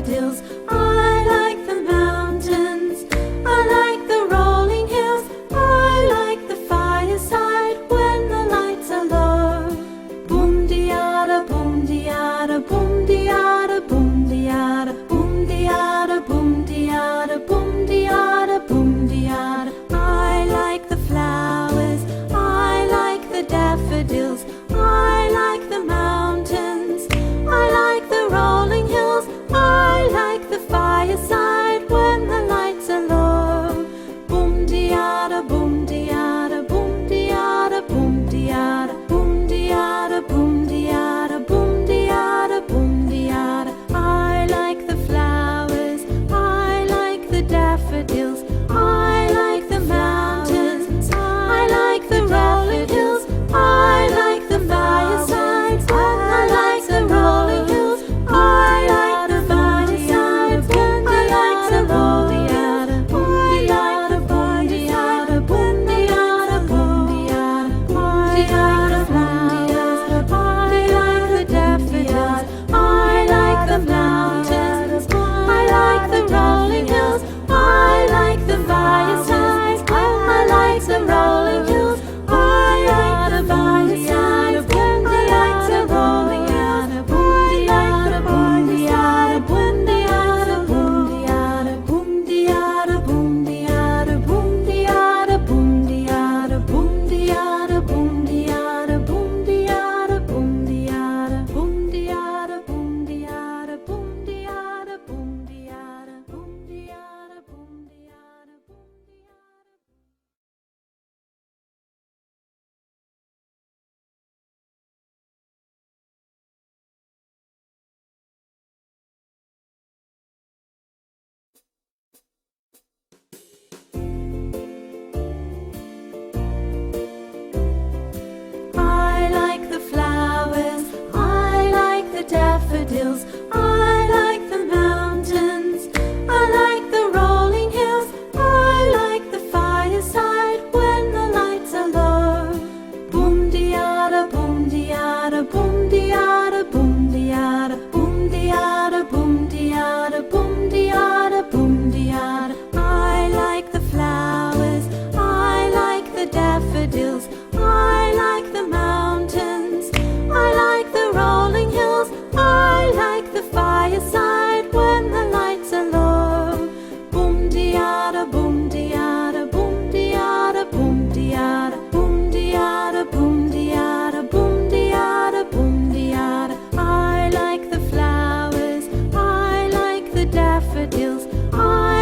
daffodils. I like the mountains. I like the rolling hills. I like the fireside when the lights are low. Boom diada, boom diada, boom diada, boom diada, boom diada, boom diada, boom diada, boom diada. I like the flowers. I like the daffodils. I like the mountains. I like the rolling hills. I like the fireside when the lights are low. Boom diada, boom diada, boom diada, boom diada, boom diada, boom diada, boom diada, boom diada. I like the flowers. I like the daffodils. I like the mountains. I like the rolling hills. I like the firesides. I like the rolling hills. I like the firesides. I like the rolling hills. I like the firesides. Boom diada, boom diada, boom diada, flowers. I like the daffodils. I like the mountains. I like the rolling hills. I like the firesides. I like the rolling hills. I like the firesides. When the lights are rolling out. Boom diada, boom diada, boom diada, boom diada, boom diada, boom diada, boom diada, boom diada, boom diada, boom diada, boom diada, boom diada, boom diada, boom diada, boom diada, boom diada, boom diada, boom diada, boom diada. I like the flowers. I like the daffodils. I like the mountains. I like the rolling hills. I like the fireside when the lights are low. Boom diada, boom diada, boom diada, boom diada, boom diada, boom diada, boom diada, boom diada. I like the flowers. I like the daffodils. I like the mountains. I like the rolling hills. I like the fireside when the lights are low. Boom diada, boom diada, boom diada, boom diada, boom diada, boom diada, boom diada, boom diada. I like the flowers. I like the daffodils. I